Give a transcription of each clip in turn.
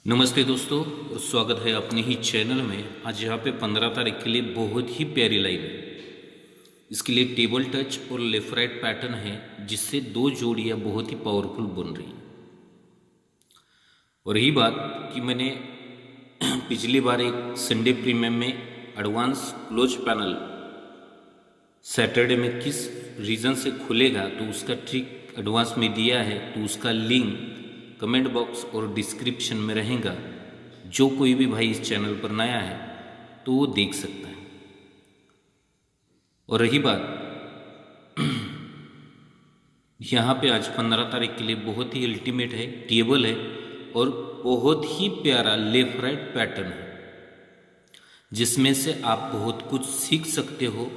नमस्ते दोस्तों और स्वागत है अपने ही चैनल में। आज यहाँ पे 15 तारीख के लिए बहुत ही प्यारी लाइन है। इसके लिए टेबल टच और लेफ्ट राइट पैटर्न है, जिससे दो जोड़ियाँ बहुत ही पावरफुल बन रही हैं। और रही बात कि मैंने पिछली बार एक संडे प्रीमियम में एडवांस क्लोज पैनल सैटरडे में किस रीज़न से खुलेगा तो उसका ट्रिक एडवांस में दिया है, तो उसका लिंक कमेंट बॉक्स और डिस्क्रिप्शन में रहेगा। जो कोई भी भाई इस चैनल पर नया है तो वो देख सकता है। और रही बात यहाँ पे आज 15 तारीख के लिए बहुत ही अल्टीमेट है, टेबल है और बहुत ही प्यारा लेफ्ट राइट पैटर्न है, जिसमें से आप बहुत कुछ सीख सकते हो,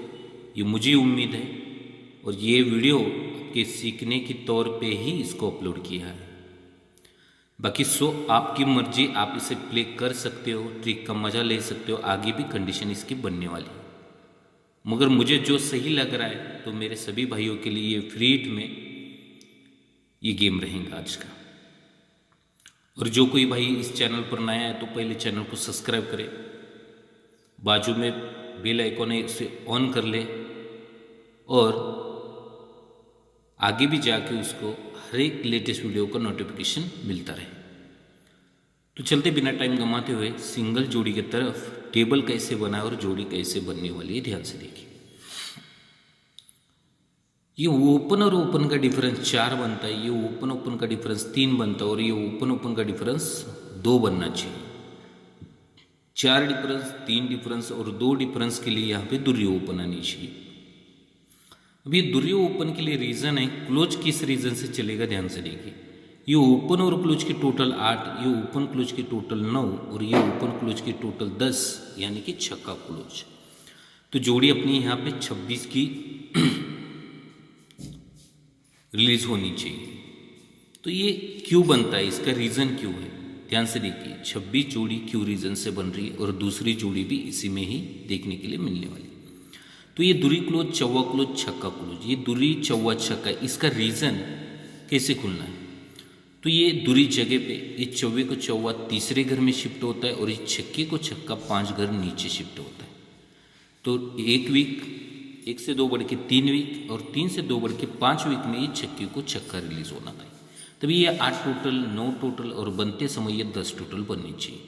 ये मुझे उम्मीद है। और ये वीडियो के सीखने के तौर पे ही इसको अपलोड किया है। बाकी आपकी मर्जी, आप इसे प्ले कर सकते हो, ट्रिक का मज़ा ले सकते हो, आगे भी कंडीशन इसकी बनने वाली है। मगर मुझे जो सही लग रहा है तो मेरे सभी भाइयों के लिए ये फ्री हिट में ये गेम रहेगा आज का। और जो कोई भाई इस चैनल पर नया है तो पहले चैनल को सब्सक्राइब करे, बाजू में बेल आइकॉन है उसे ऑन कर ले और आगे भी जाके उसको हर एक लेटेस्ट वीडियो का नोटिफिकेशन मिलता रहे। तो चलते बिना टाइम गंवाते हुए सिंगल जोड़ी की तरफ टेबल कैसे बना और जोड़ी कैसे बनने वाली है, ध्यान से देखिए। ये ओपन और ओपन का डिफरेंस 4 बनता है, ये ओपन ओपन का डिफरेंस 3 बनता है और ये ओपन ओपन का डिफरेंस 2 बनना चाहिए। 4 डिफरेंस, 3 डिफरेंस और 2 डिफरेंस के लिए यहाँ पे दूरी ओपन आनी चाहिए। अब ये दूरी ओपन के लिए रीज़न है, क्लोज किस रीज़न से चलेगा, ध्यान से देखिए। ये ओपन और क्लोज के टोटल 8, ये ओपन क्लोज के टोटल 9 और ये ओपन क्लोज के टोटल 10, यानी कि छक्का क्लोज। तो जोड़ी अपनी यहाँ पे 26 की रिलीज होनी चाहिए। तो ये क्यों बनता है, इसका रीज़न क्यों है, ध्यान से देखिए। 26 जोड़ी क्यों रीज़न से बन रही है और दूसरी जोड़ी भी इसी में ही देखने के लिए मिलने वाली। तो ये दूरी क्लोज, चौवा क्लोज, छक्का क्लोज, ये दूरी चौवा छक्का, इसका रीज़न कैसे खुलना है। तो ये दूरी जगह पे ये चौवे को चौवा तीसरे घर में शिफ्ट होता है और ये छक्के को छक्का 5 घर नीचे शिफ्ट होता है। तो 1 वीक, 1 से 2 बढ़ के 3 वीक और 3 से 2 बढ़ के 5 वीक में ये छक्के को छक्का रिलीज होना था। तभी ये 8 टोटल, 9 टोटल और बनते समय ये 10 टोटल बननी चाहिए।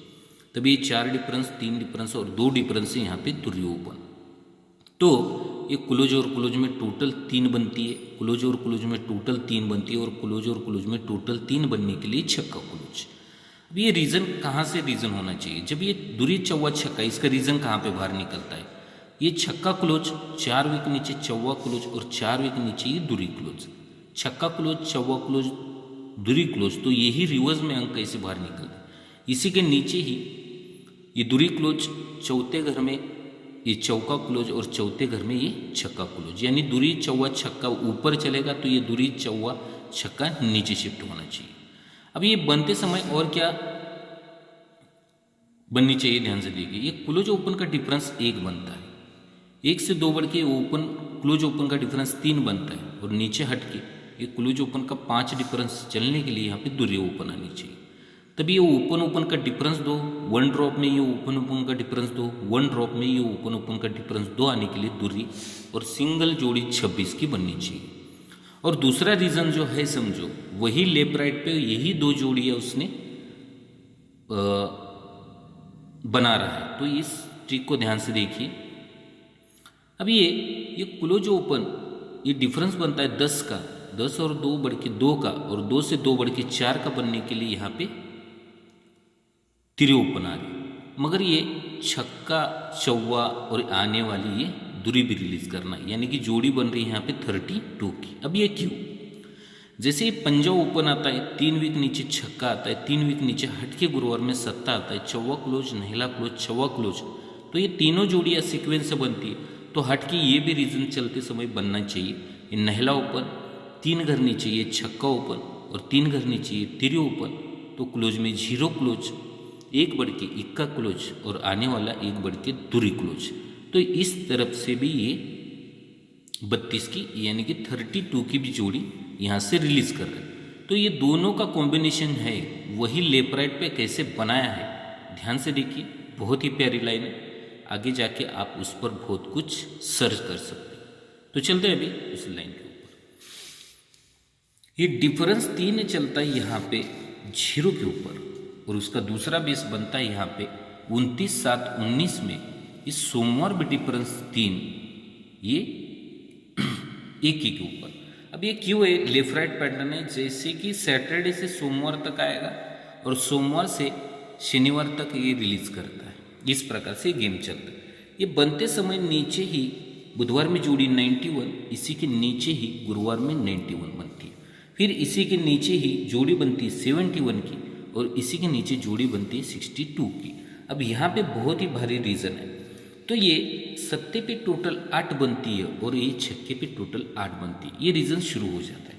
तभी ये 4 डिफरेंस, 3 डिफरेंस और 2 डिफरेंस है यहाँ पे दूरी ओपन। तो ये क्लोज और क्लोज में टोटल 3 बनती है, क्लोज और क्लोज में टोटल 3 बनती है और क्लोज और क्लोज में टोटल 3 बनने के लिए छक्का क्लोज। अब ये रीज़न कहाँ से रीज़न होना चाहिए, जब ये दूरी चौवा छक्का, इसका रीज़न कहाँ पे बाहर निकलता है। ये छक्का क्लोज 4 वीक नीचे चौवा क्लोज और 4 वीक नीचे ये दूरी क्लोज, छक्का क्लोज, चौवा क्लोज, दूरी क्लोज। तो यही रिवर्स में अंक कैसे बाहर निकलता है। इसी के नीचे ही ये दूरी क्लोज चौथे घर में ये चौका क्लोज और चौथे घर में ये छक्का क्लोज, यानी दूरी चौवा छक्का ऊपर चलेगा तो ये दूरी चौवा छक्का नीचे शिफ्ट होना चाहिए। अब ये बनते समय और क्या बननी चाहिए, ध्यान से देखिए। ये क्लोज ओपन का डिफरेंस 1 बनता है, 1 से 2 बढ़ के ओपन क्लोज ओपन का डिफरेंस 3 बनता है और नीचे हट के ये क्लोज ओपन का 5 डिफरेंस चलने के लिए यहाँ पे दूरी ओपन आनी चाहिए। तभी ये ओपन ओपन का डिफरेंस 2, 1 ड्रॉप में ये ओपन ओपन का डिफरेंस 2, 1 ड्रॉप में ये ओपन ओपन का डिफरेंस 2 आने के लिए दूरी और सिंगल जोड़ी 26 की बननी चाहिए। और दूसरा रीज़न जो है, समझो वही लेफ्ट राइट पे यही 2 जोड़ियाँ उसने बना रहा है। तो इस ट्रिक को ध्यान से देखिए। अब ये क्लोज ओपन ये डिफरेंस बनता है 10 का, 10 और 2 बढ़ के 2 का और 2 से 2 बढ़ के 4 का बनने के लिए यहाँ पे तिरे ओपन आ रही। मगर ये छक्का चौवा और आने वाली ये दूरी भी रिलीज करना है, यानी कि जोड़ी बन रही है यहाँ पे 32 की। अब ये क्यों, जैसे ये पंजा ओपन आता है, 3 वीक नीचे छक्का आता है, 3 वीक नीचे हटके गुरुवार में सत्ता आता है, चौवा क्लोज, नहला क्लोज, चौवा क्लोज। तो ये तीनों जोड़ियाँ सीक्वेंस से बनती है। तो हटके ये भी रीजन चलते समय बनना चाहिए। ये नहला ओपन 3 घर नीचे, ये छक्का ओपन और 3 घर नीचे ये तिरे ओपन। तो क्लोज में 0 क्लोज, 1 बढ़ के इक्का क्लोज और आने वाला 1 बढ़ के दूरी क्लोज। तो इस तरफ से भी ये 32 की यानी कि 32 की भी जोड़ी यहाँ से रिलीज कर रहे हैं। तो ये दोनों का कॉम्बिनेशन है, वही लेफ्ट राइट पे कैसे बनाया है, ध्यान से देखिए, बहुत ही प्यारी लाइन है। आगे जाके आप उस पर बहुत कुछ सर्च कर सकते हैं। तो चलते हैं अभी उस लाइन के ऊपर। ये डिफरेंस 3 चलता है यहाँ पे 0 के ऊपर, और उसका दूसरा बेस बनता है यहाँ पे 29/7/19 में। इस सोमवार में डिफरेंस 3 ये 1 के ऊपर। अब ये क्यों है? लेफ्ट राइट पैटर्न है, जैसे कि सैटरडे से सोमवार तक आएगा और सोमवार से शनिवार तक ये रिलीज करता है। इस प्रकार से गेम चलता है। ये बनते समय नीचे ही बुधवार में जोड़ी 91, इसी के नीचे ही गुरुवार में 91 बनती है, फिर इसी के नीचे ही जोड़ी बनती है 71 की, और इसी के नीचे जोड़ी बनती है 62 की। अब यहाँ पे बहुत ही भारी रीजन है, तो ये सत्ते पे टोटल 8 बनती है और ये छक्के पे टोटल 8 बनती है। ये रीजन शुरू हो जाता है।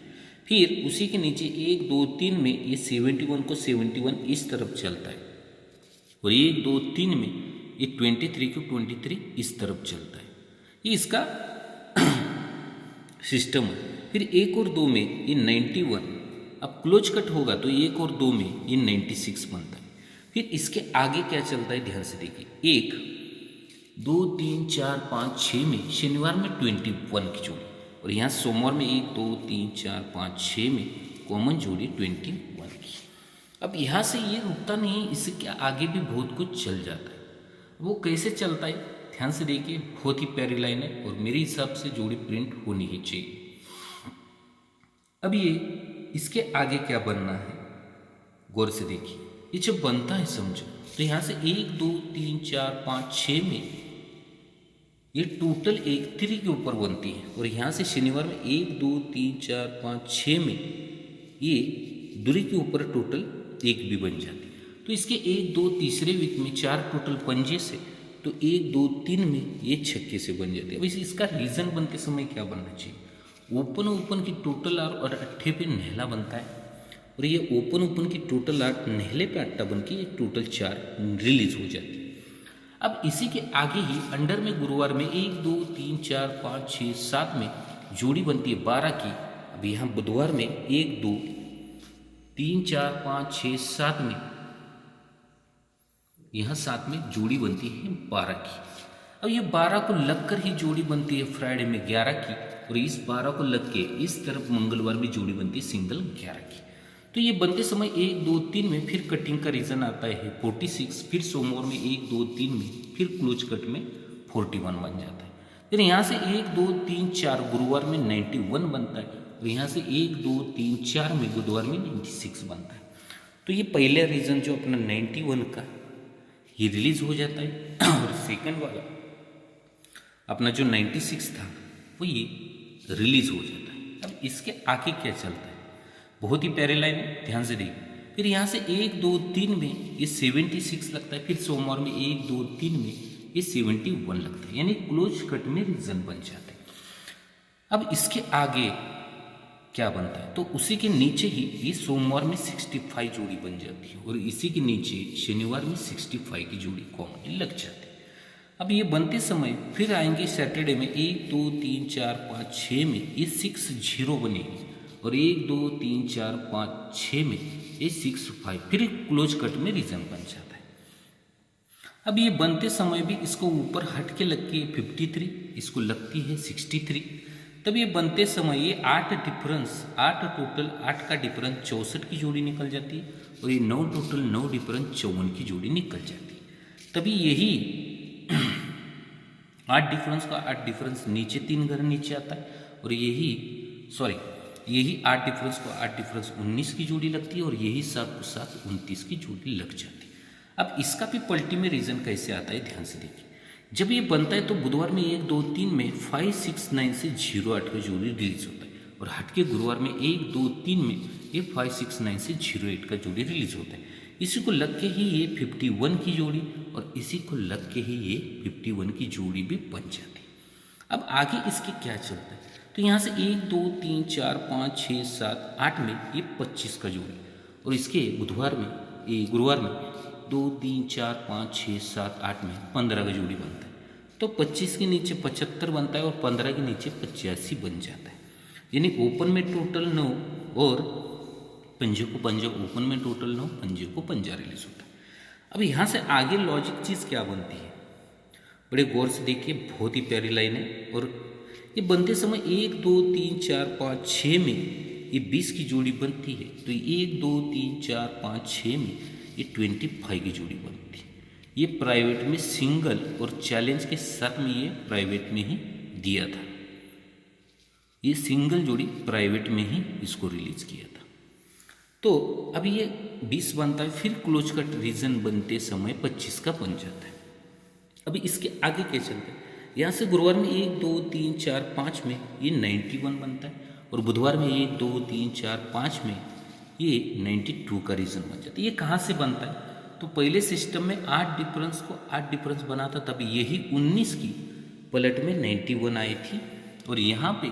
फिर उसी के नीचे 1 2 3 में ये 71 को 71 इस तरफ चलता है, और 1 2 3 में ये 23 को 23 इस तरफ चलता है। ये इसका सिस्टम है। फिर 1 और 2 में ये 91, अब क्लोज कट होगा तो 1 और 2 में ये 96 बनता है। फिर इसके आगे क्या चलता है, ध्यान से देखिए, 1 2 3 4 5 6 में शनिवार में 21 की जोड़ी, और यहाँ सोमवार में 1 2 3 4 5 6 में कॉमन जोड़ी 21 की। अब यहाँ से ये रुकता नहीं, इसके आगे भी बहुत कुछ चल जाता है। वो कैसे चलता है, ध्यान से देखिए, बहुत ही प्यारी लाइन है, और मेरे हिसाब से जोड़ी प्रिंट होनी ही चाहिए। अब ये इसके आगे क्या बनना है, गौर से देखिए। ये जब बनता है समझो, तो यहाँ से 1 2 3 4 5 6 में ये टोटल 1 3 के ऊपर बनती है, और यहाँ से शनिवार में 1 2 3 4 5 6 में ये दूरी के ऊपर टोटल 1 भी बन जाती है। तो इसके 1 2 तीसरे वीक में 4 टोटल पंजे से, तो 1 2 3 में ये छक्के से बन जाती है। अब इसका रीजन बनते समय क्या बनना चाहिए, ओपन ओपन की टोटल 8 और अट्ठे पे नहला बनता है, और ये ओपन ओपन की टोटल 8 नहले पे अट्ठा बन के टोटल 4 रिलीज हो जाती है। अब इसी के आगे ही अंडर में गुरुवार में 1 2 3 4 5 6 7 में जोड़ी बनती है 12 की। अब यहाँ बुधवार में 1 2 3 4 5 6 7 में, यहाँ 7 में जोड़ी बनती है 12 की। अब ये 12 को लगकर ही जोड़ी बनती है फ्राइडे में 11 की, और इस 12 को लग के इस तरफ मंगलवार में जोड़ी बनती है सिंगल 11 की। तो ये बनते समय 1 2 3 में फिर कटिंग का रीजन आता है 46, फिर सोमवार में 1 2 3 में, फिर क्लोज कट में 41 बन जाता है। फिर यहाँ से 1 2 3 4 गुरुवार में 91 बनता है, और यहाँ से 1 2 3 4 में बुधवार में 96 बनता है। तो ये पहला रीजन जो अपना 91 का ये रिलीज हो जाता है, और सेकंड वाला अपना जो 96 था वो ये रिलीज हो जाता है। अब इसके आगे क्या चलता है, बहुत ही प्यारे लाइन है, ध्यान से देखिए। फिर यहाँ से 1 2 3 में ये 76 लगता है, फिर सोमवार में 1 2 3 में ये 71 लगता है, यानी क्लोज कट में रीजन बन जाते हैं। अब इसके आगे क्या बनता है, तो उसी के नीचे ही ये सोमवार में 65 जोड़ी बन जाती है, और इसी के नीचे शनिवार में 65 की जोड़ी कॉमन लग जाती है। अब ये बनते समय फिर आएंगे सैटरडे में 1 2 3 4 5 6 में ये 6 0 बनेगी, और 1 2 3 4 5 6 में ये 6 5, फिर क्लोज कट में रीजन बन जाता है। अब ये बनते समय भी इसको ऊपर हट के लग के 53, इसको लगती है 63। तब ये बनते समय ये 8 डिफरेंस, 8 टोटल 8 का डिफरेंस 64 की जोड़ी निकल जाती है, और ये 9 टोटल 9 डिफरेंस 54 की जोड़ी निकल जाती है। तभी यही 8 डिफरेंस का 8 डिफरेंस नीचे 3 घर नीचे आता है, और यही 8 डिफरेंस को 8 डिफरेंस 19 की जोड़ी लगती है, और यही 7 को 7 29 की जोड़ी लग जाती है। अब इसका भी पलटी में रीजन कैसे आता है, ध्यान से देखिए। जब ये बनता है तो बुधवार में 1 2 3 में 5 6 9 से 0 8 का जोड़ी रिलीज होता है, और हट के गुरुवार में 1 2 3 में ये 5 6 9 से 0 8 का जोड़ी रिलीज होता है। इसी को लग के ही ये 51 की जोड़ी, और इसी को लग के ही ये 51 की जोड़ी भी बन जाती है। अब आगे इसके क्या चलता है, तो यहाँ से 1 2 3 4 5 6 7 8 में ये 25 का जोड़ी, और इसके गुरुवार में 2 3 4 5 6 7 8 में 15 का जोड़ी बनता है। तो 25 के नीचे 75 बनता है, और 15 के नीचे 85 बन जाता है, यानी ओपन में टोटल 9 और पंजे को पंजा ओपन में टोटल 9, पंजे को पंजा रिलीज होता है। अब यहाँ से आगे लॉजिक चीज़ क्या बनती है, बड़े गौर से देखिए, बहुत ही प्यारी लाइन है। और ये बनते समय 1 2 3 4 5 6 में ये 20 की जोड़ी बनती है, तो 1 2 3 4 5 6 में ये 25 की जोड़ी बनती है। ये प्राइवेट में सिंगल और चैलेंज के साथ में ये प्राइवेट में ही दिया था, ये सिंगल जोड़ी प्राइवेट में ही इसको रिलीज किया था। तो अब ये 20 बनता है, फिर क्लोज कट रीजन बनते समय 25 का बन जाता है। अभी इसके आगे क्या चलता है, यहाँ से गुरुवार में 1 2 3 4 5 में ये 91 बनता है, और बुधवार में 1 2 3 4 5 में ये 92 का रीजन बन जाता है। ये कहाँ से बनता है, तो पहले सिस्टम में 8 डिफरेंस को 8 डिफरेंस बना था, तब यही 19 की पलट में 91 आई थी, और यहाँ पे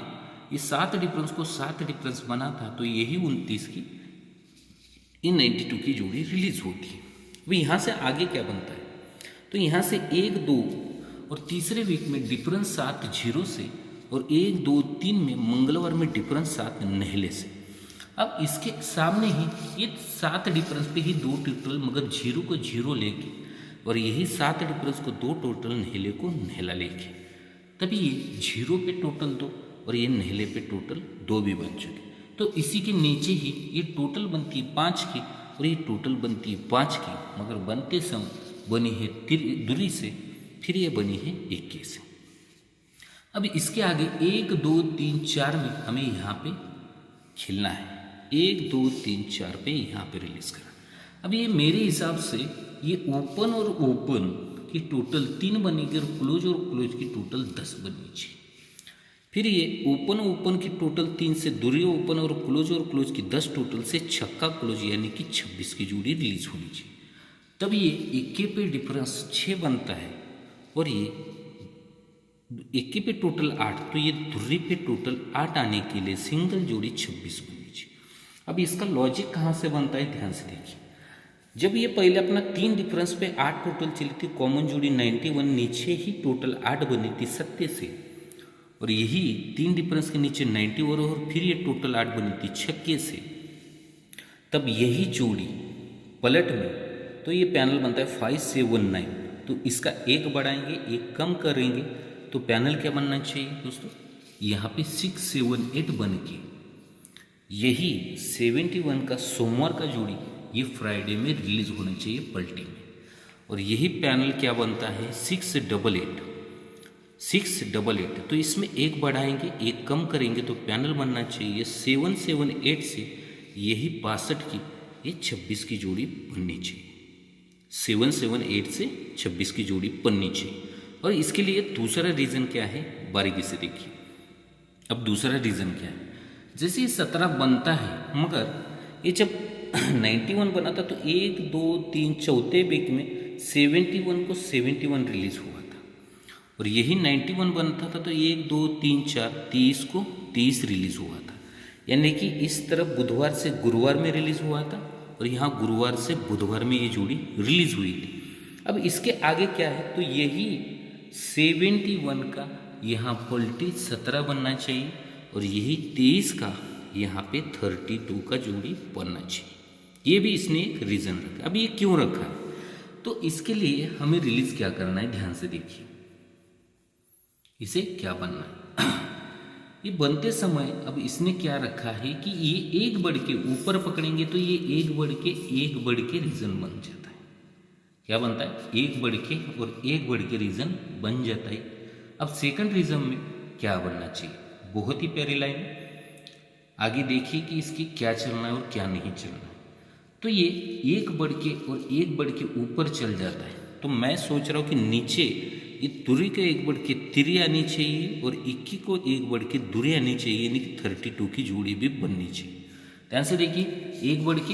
ये 7 डिफरेंस को 7 डिफरेंस बना था, तो यही 29 की ये 92 की जोड़ी रिलीज होती है। अब यहाँ से आगे क्या बनता है, तो यहाँ से 1 2 और तीसरे वीक में डिफरेंस 7 0 से, और 1 2 3 में मंगलवार में डिफरेंस 7 नहले से। अब इसके सामने ही ये 7 डिफरेंस पे ही 2 टोटल, मगर 0 को 0 लेके, और यही 7 डिफरेंस को 2 टोटल नहले को नहला लेके, तभी ये 0 पे टोटल 2 और ये नहले पे टोटल 2 भी बन चुके। तो इसी के नीचे ही ये टोटल बनती है 5 की, और ये टोटल बनती है 5 की, मगर बनते समय बनी है दूरी से, फिर ये बनी है 21 से। अब इसके आगे 1 2 3 4 में हमें यहाँ पे खेलना है, 1 2 3 4 पे यहाँ पे रिलीज करना। अब ये मेरे हिसाब से ये ओपन और ओपन की टोटल 3 बनेगी, और क्लोज की टोटल 10 बननी चाहिए। फिर ये ओपन ओपन की टोटल 3 से दूरी ओपन और क्लोज की 10 टोटल से छक्का क्लोज यानी कि 26 की जोड़ी रिलीज होनी चाहिए। तब ये 21 पे डिफरेंस 6 बनता है, और ये 21 पे टोटल 8, तो ये दूरी पे टोटल 8 आने के लिए सिंगल जोड़ी 26 बननी चाहिए। अब इसका लॉजिक कहाँ से बनता है, ध्यान से देखिए। जब ये पहले अपना 3 डिफरेंस पे 8 टोटल चली थी, कॉमन जोड़ी 91, नीचे ही टोटल 8 बनी थी 7 से, और यही 3 डिफरेंस के नीचे 91 और फिर ये टोटल 8 बनी थी 6 से, तब यही जोड़ी पलट में, तो ये पैनल बनता है 5 7 9। तो इसका एक बढ़ाएंगे एक कम करेंगे, तो पैनल क्या बनना चाहिए दोस्तों, यहाँ पे 6 7 8 बन के यही 71 का सोमवार का जोड़ी ये फ्राइडे में रिलीज होना चाहिए पलटी में, और यही पैनल क्या बनता है 6 8 8। तो इसमें एक बढ़ाएंगे एक कम करेंगे, तो पैनल बनना चाहिए 7 7 8 से यही 62 की ये 26 की जोड़ी बननी चाहिए, 7 7 8 से 26 की जोड़ी बननी चाहिए। और इसके लिए दूसरा रीज़न क्या है, बारीकी से देखिए। अब दूसरा रीज़न क्या है, जैसे ये 17 बनता है, मगर ये जब 91 बना था, तो 1 2 3 चौथे वीक में 71 को 71 रिलीज हुआ था, और यही 91 बनता था, तो 1 2 3 4 30 को 30 रिलीज हुआ था। यानी कि इस तरफ बुधवार से गुरुवार में रिलीज हुआ था, और यहाँ गुरुवार से बुधवार में ये जोड़ी रिलीज हुई थी। अब इसके आगे क्या है, तो यही 71 का यहाँ पलटी 17 बनना चाहिए, और यही 23 का यहाँ पे 32 का जोड़ी बनना चाहिए। ये भी इसने एक रीज़न रखा। अब ये क्यों रखा है, तो इसके लिए हमें रिलीज क्या करना है, ध्यान से देखिए। इसे क्या बनना है, ये बनते समय अब इसने क्या रखा है कि ये एक बढ़ के ऊपर पकड़ेंगे, तो ये एक बढ़ के रीजन बन जाता है। क्या बनता है, एक बढ़ के और एक बढ़ के रीजन बन जाता है। अब सेकंड रीजन में क्या बनना चाहिए, बहुत ही प्यारी लाइन, आगे देखिए कि इसकी क्या चलना है और क्या नहीं चलना है। तो ये एक बढ़ के और एक बढ़ के ऊपर चल जाता है, तो मैं सोच रहा हूँ कि नीचे ये दूरी का एक बढ़ के तिरी आनी चाहिए, और 21 को एक बढ़ के दूरी आनी चाहिए, यानी कि 32 की जोड़ी भी बननी चाहिए। ध्यान से देखिए, एक बढ़ के,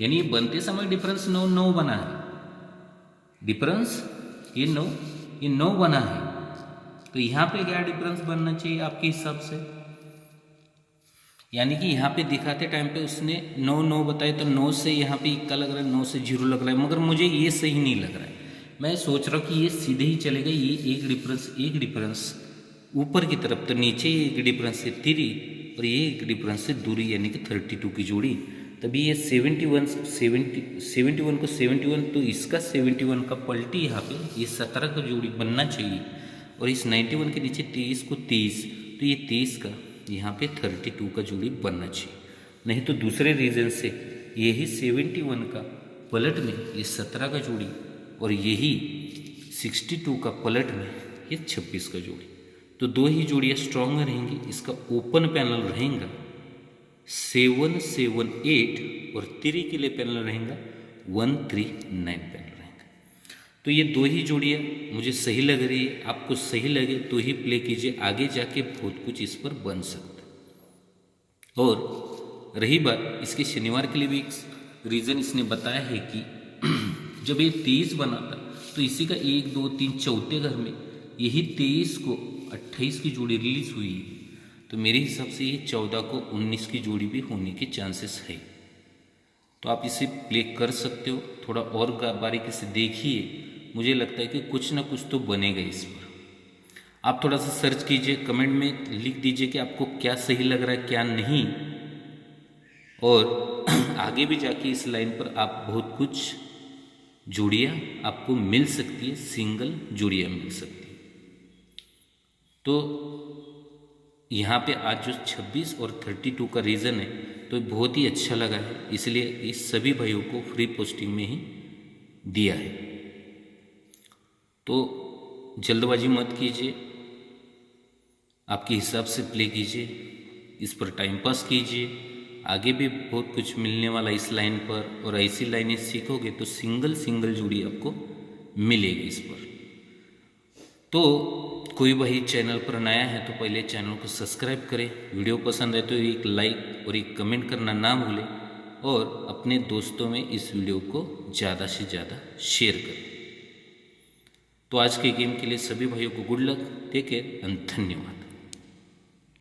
यानी ये बनते समय डिफरेंस 9 बना है, डिफरेंस ये 9 बना है, तो यहाँ पे क्या डिफरेंस बनना चाहिए आपके हिसाब से, यानी कि यहाँ पे दिखाते टाइम पे उसने 9 बताए, तो 9 से यहाँ पे इक्का लग रहा है, 9 से 0 लग रहा है, मगर मुझे ये सही नहीं लग रहा है। मैं सोच रहा हूँ कि ये सीधे ही चलेगा, ये एक डिफरेंस ऊपर की तरफ, तो नीचे एक डिफरेंस से 3 और ये एक डिफरेंस से दूरी, यानी कि 32 की जोड़ी तभी ये 71 को 71, तो इसका 71 का पलटी यहाँ पे ये 17 का जोड़ी बनना चाहिए, और इस 91 के नीचे 23 को 23, तो ये 23 का यहाँ पे 32 का जोड़ी बनना चाहिए। नहीं तो दूसरे रीजन से यही 71 का पलट में ये 17 का जोड़ी, और यही 62 का पलट में ये 26 का जोड़ी, तो दो ही जोड़ियाँ स्ट्रॉन्ग रहेंगी। इसका ओपन पैनल रहेगा 7, 7, 8 और 3 के लिए पैनल रहेगा 1, 3, 9 पैनल रहेगा। तो ये दो ही जोड़ियाँ मुझे सही लग रही है, आपको सही लगे तो ही प्ले कीजिए, आगे जाके बहुत कुछ इस पर बन सकता है। और रही बात इसके शनिवार के लिए भी एक रीज़न इसने बताया है कि जब ये 23 बना था तो इसी का 1, 2, 3 चौथे घर में यही 23 को 28 की जोड़ी रिलीज हुई है, तो मेरे हिसाब से ये 14 को 19 की जोड़ी भी होने के चांसेस है। तो आप इसे प्ले कर सकते हो, थोड़ा और बारीकी से देखिए, मुझे लगता है कि कुछ ना कुछ तो बनेगा इस पर। आप थोड़ा सा सर्च कीजिए, कमेंट में लिख दीजिए कि आपको क्या सही लग रहा है क्या नहीं, और आगे भी जाके इस लाइन पर आप बहुत कुछ जोड़ियाँ आपको मिल सकती है, सिंगल जोड़ियाँ मिल सकती है। तो यहाँ पे आज जो 26 और 32 का रीज़न है तो बहुत ही अच्छा लगा है, इसलिए इस सभी भाइयों को फ्री पोस्टिंग में ही दिया है। तो जल्दबाजी मत कीजिए, आपके हिसाब से प्ले कीजिए, इस पर टाइम पास कीजिए, आगे भी बहुत कुछ मिलने वाला इस लाइन पर, और ऐसी लाइनें सीखोगे तो सिंगल जोड़ी आपको मिलेगी इस पर। तो कोई भाई चैनल पर नया है तो पहले चैनल को सब्सक्राइब करें, वीडियो पसंद है तो एक लाइक और एक कमेंट करना ना भूलें, और अपने दोस्तों में इस वीडियो को ज़्यादा से ज़्यादा शेयर करें। तो आज के गेम के लिए सभी भाइयों को good luck, take care and धन्यवाद।